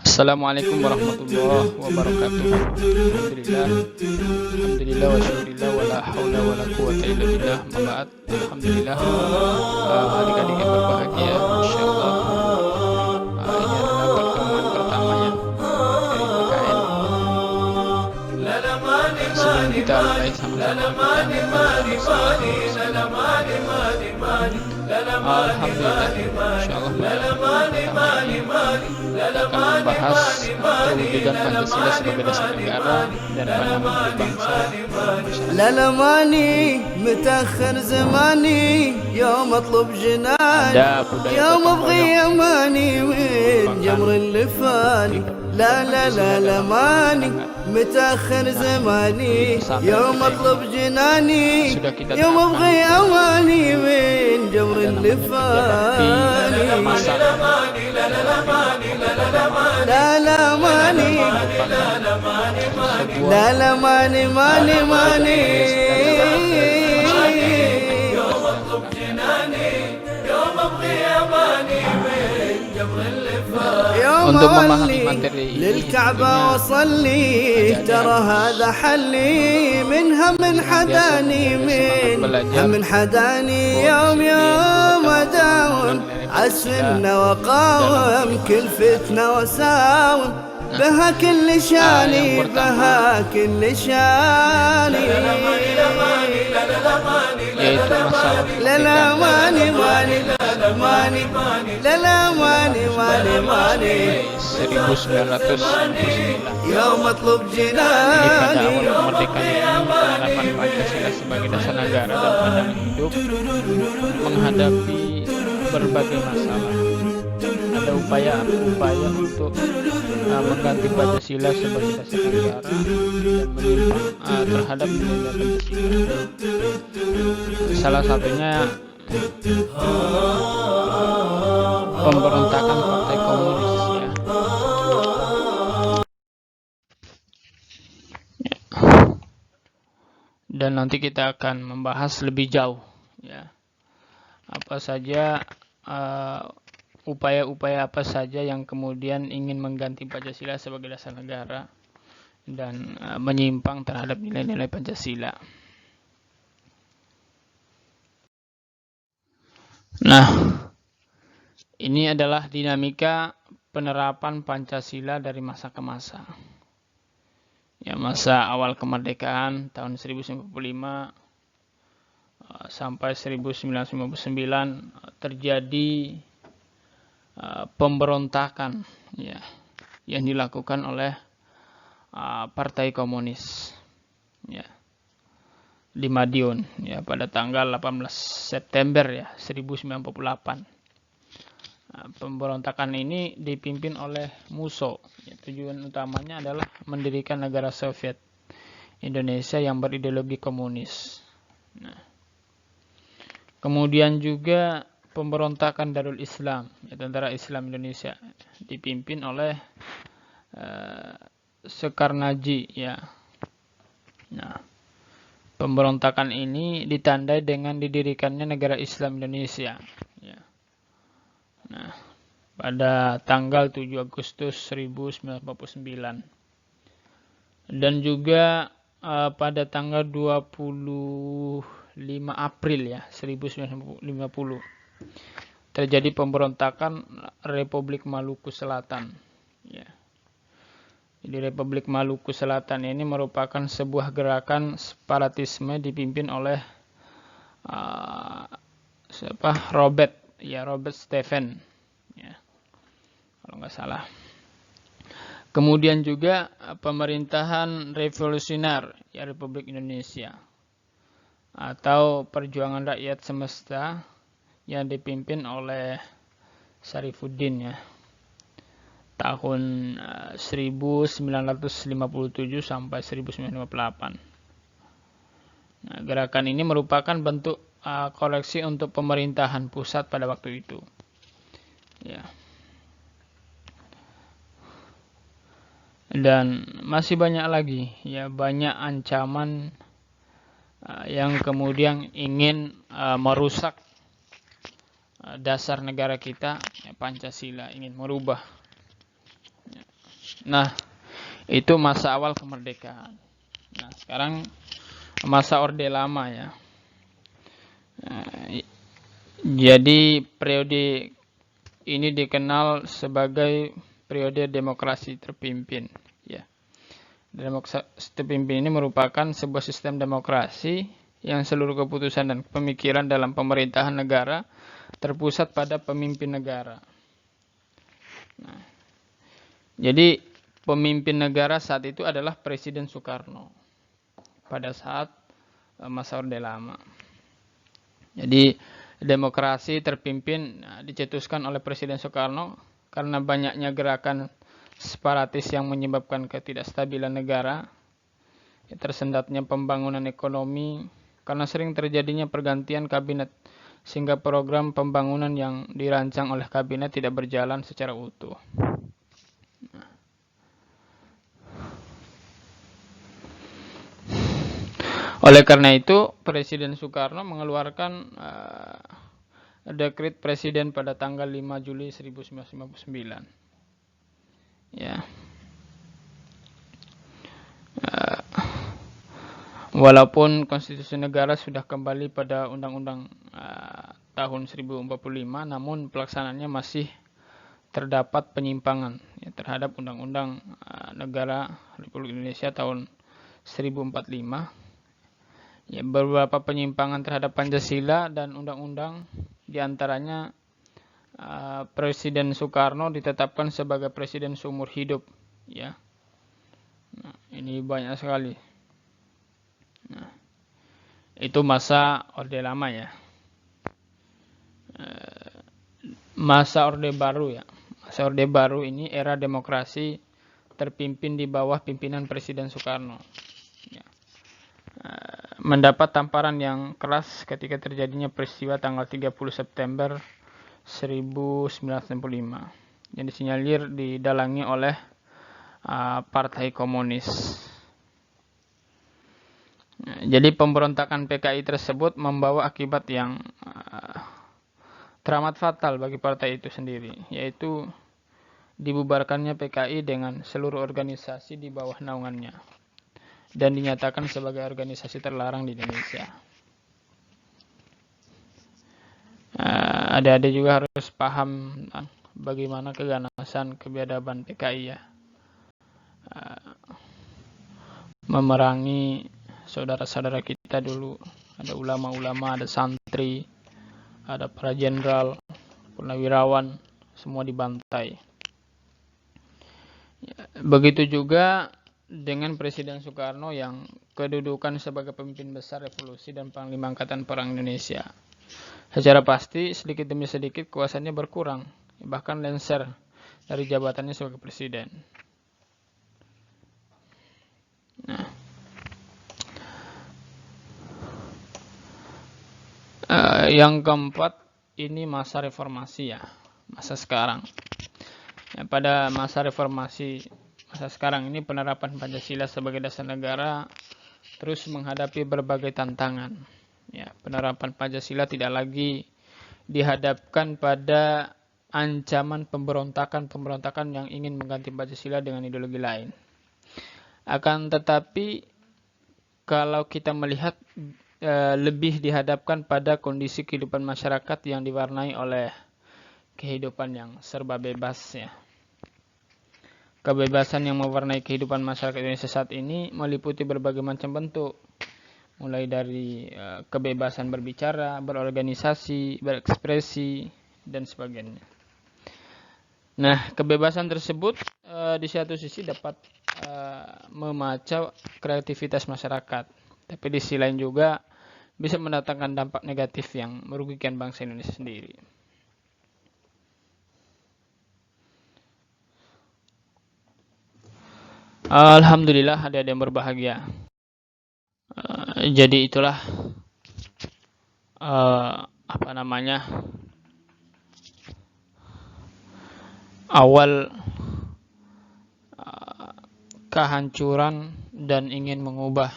Assalamualaikum warahmatullahi wabarakatuh. Alhamdulillah wa syukurillah wa la haula wa la quwata illa billah. Maba'at. Alhamdulillah. Adik-adik yang berbahagia, insyaallah. Ini adalah pertemuan pertama ya dari PKN. Sebelum kita mulai sama-sama alhamdulillah, insyaallah akan membahas perwujudan Pancasila sebagai dasar negara dan pandangan bangsa. للماني متأخر زماني يوم اطلب جناني يوم ابغي يماني من جمر اللفاني لا لا لا لماني متأخر زماني يوم اطلب جناني يوم ابغي يماني من جمر اللفاني لا لا ماني لا لا ماني ماني ماني يوم اطلب جناني يوم ابغي اماني من جمر اللفاف يوم اولي للكعبة وصلي ترى هذا حلي من هم حداني من هم حداني يوم يوم اداوم عالسنة وقاوم كل فتنة وساوم بها كل شاني بها كل شاني yaitu masalah لا ماني ماني لا ماني لا ماني ماني ماني 1949 يوم اطلب ini pada جناني awal kemerdekaan penerapan Pancasila sebagai dasar negara dan pandangan hidup menghadapi berbagai masalah. Ada upaya untuk mengganti Pancasila sebagai dasar negara dan menyimpang terhadap nilai Pancasila. Salah satunya pemberontakan Partai Komunis ya. Dan nanti kita akan membahas lebih jauh ya. Apa saja upaya-upaya apa saja yang kemudian ingin mengganti Pancasila sebagai dasar negara dan menyimpang terhadap nilai-nilai Pancasila. Nah, ini adalah dinamika penerapan Pancasila dari masa ke masa. Ya, masa awal kemerdekaan tahun 1945 sampai 1959 terjadi pemberontakan ya yang dilakukan oleh Partai Komunis ya di Madiun ya pada tanggal 18 September ya 1948. Pemberontakan ini dipimpin oleh Musso. Ya, tujuan utamanya adalah mendirikan negara Soviet Indonesia yang berideologi komunis. Nah, kemudian juga pemberontakan Darul Islam, ya, Tentara Islam Indonesia, dipimpin oleh Soekarnaji. Ya. Nah, pemberontakan ini ditandai dengan didirikannya negara Islam Indonesia. Ya. Nah, pada tanggal 7 Agustus 1949 dan juga pada tanggal 25 April ya 1950 terjadi pemberontakan Republik Maluku Selatan ya. Jadi Republik Maluku Selatan ini merupakan sebuah gerakan separatisme dipimpin oleh Robert Stephen ya, kalau nggak salah. Kemudian juga pemerintahan revolusioner ya Republik Indonesia atau Perjuangan Rakyat Semesta yang dipimpin oleh Sarifuddin ya tahun 1957 sampai 1958. Nah, gerakan ini merupakan bentuk koreksi untuk pemerintahan pusat pada waktu itu. Ya. Dan masih banyak lagi ya, banyak ancaman yang kemudian ingin merusak dasar negara kita ya, Pancasila, ingin merubah Nah, itu masa awal kemerdekaan. Nah, sekarang masa Orde Lama ya. Jadi periode ini dikenal sebagai periode demokrasi terpimpin ya. Demokrasi terpimpin ini merupakan sebuah sistem demokrasi yang seluruh keputusan dan pemikiran dalam pemerintahan negara terpusat pada pemimpin negara. Nah, jadi pemimpin negara saat itu adalah Presiden Soekarno pada saat masa Orde Lama. Jadi demokrasi terpimpin dicetuskan oleh Presiden Soekarno karena banyaknya gerakan separatis yang menyebabkan ketidakstabilan negara, tersendatnya pembangunan ekonomi, karena sering terjadinya pergantian kabinet, sehingga program pembangunan yang dirancang oleh kabinet tidak berjalan secara utuh. Oleh karena itu, Presiden Soekarno mengeluarkan dekret presiden pada tanggal 5 Juli 1959. Ya. Walaupun konstitusi negara sudah kembali pada Undang-Undang tahun 1045, namun pelaksanaannya masih terdapat penyimpangan ya, terhadap Undang-Undang Negara Republik Indonesia tahun 1045. Ya, beberapa penyimpangan terhadap Pancasila dan undang-undang, diantaranya Presiden Soekarno ditetapkan sebagai presiden seumur hidup, ya. Nah, ini banyak sekali. Nah, itu masa Orde Lama ya. Masa Orde Baru ya. Masa Orde Baru ini era demokrasi terpimpin di bawah pimpinan Presiden Soekarno. Ya. Mendapat tamparan yang keras ketika terjadinya peristiwa tanggal 30 September 1965 yang disinyalir didalangi oleh Partai Komunis. Jadi pemberontakan PKI tersebut membawa akibat yang teramat fatal bagi partai itu sendiri, yaitu dibubarkannya PKI dengan seluruh organisasi di bawah naungannya dan dinyatakan sebagai organisasi terlarang di Indonesia. Adik-adik juga harus paham bagaimana keganasan kebiadaban PKI ya. Memerangi saudara-saudara kita dulu, ada ulama-ulama, ada santri, ada para jenderal, purnawirawan, semua dibantai. Begitu juga dengan Presiden Soekarno yang kedudukan sebagai pemimpin besar revolusi dan Panglima Angkatan Perang Indonesia. Secara pasti sedikit demi sedikit kuasanya berkurang, bahkan lengser dari jabatannya sebagai presiden. Nah, yang keempat ini masa reformasi ya, masa sekarang. Ya, pada masa reformasi masa sekarang ini penerapan Pancasila sebagai dasar negara terus menghadapi berbagai tantangan. Ya, penerapan Pancasila tidak lagi dihadapkan pada ancaman pemberontakan yang ingin mengganti Pancasila dengan ideologi lain. Akan tetapi kalau kita melihat lebih dihadapkan pada kondisi kehidupan masyarakat yang diwarnai oleh kehidupan yang serba bebas ya. Kebebasan yang mewarnai kehidupan masyarakat Indonesia saat ini meliputi berbagai macam bentuk, mulai dari kebebasan berbicara, berorganisasi, berekspresi, dan sebagainya. Nah, kebebasan tersebut di satu sisi dapat memacau kreativitas masyarakat, tapi di sisi lain juga bisa mendatangkan dampak negatif yang merugikan bangsa Indonesia sendiri. Alhamdulillah, adik-adik yang berbahagia. Jadi itulah awal kehancuran dan ingin mengubah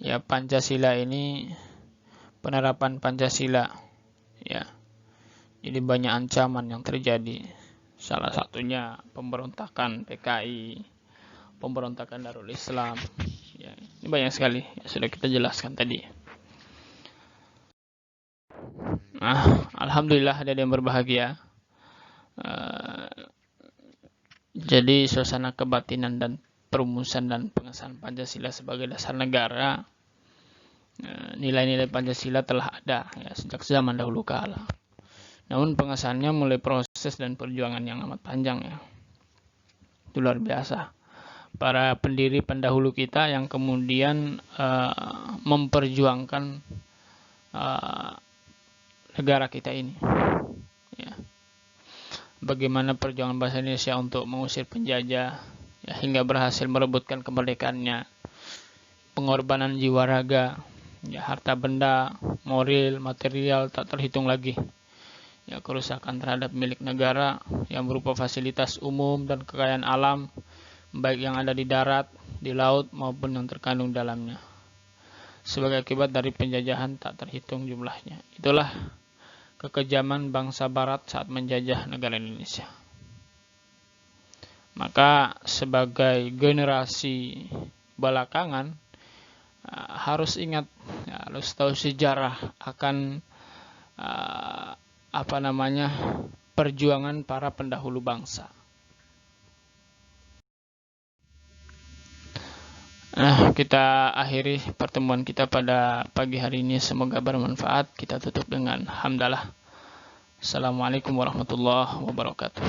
ya Pancasila ini, penerapan Pancasila ya. Jadi banyak ancaman yang terjadi Salah satunya pemberontakan PKI, pemberontakan Darul Islam. Ya, ini banyak sekali yang sudah kita jelaskan tadi. Nah, alhamdulillah ada yang berbahagia. Jadi suasana kebatinan dan perumusan dan pengesahan Pancasila sebagai dasar negara, nilai-nilai Pancasila telah ada ya sejak zaman dahulu kala. Namun pengesahannya mulai proses dan perjuangan yang amat panjang ya. Itu luar biasa. Para pendiri pendahulu kita yang kemudian memperjuangkan negara kita ini. Ya. Bagaimana perjuangan bangsa Indonesia untuk mengusir penjajah ya, hingga berhasil merebutkan kemerdekaannya. Pengorbanan jiwa raga, ya, harta benda, moral, material tak terhitung lagi. Ya, kerusakan terhadap milik negara yang berupa fasilitas umum dan kekayaan alam, baik yang ada di darat, di laut, maupun yang terkandung dalamnya. Sebagai akibat dari penjajahan tak terhitung jumlahnya. Itulah kekejaman bangsa barat saat menjajah negara Indonesia. Maka sebagai generasi belakangan harus ingat, ya, harus tahu sejarah akan perjuangan para pendahulu bangsa. Nah, kita akhiri pertemuan kita pada pagi hari ini. Semoga bermanfaat. Kita tutup dengan hamdalah. Assalamualaikum warahmatullahi wabarakatuh.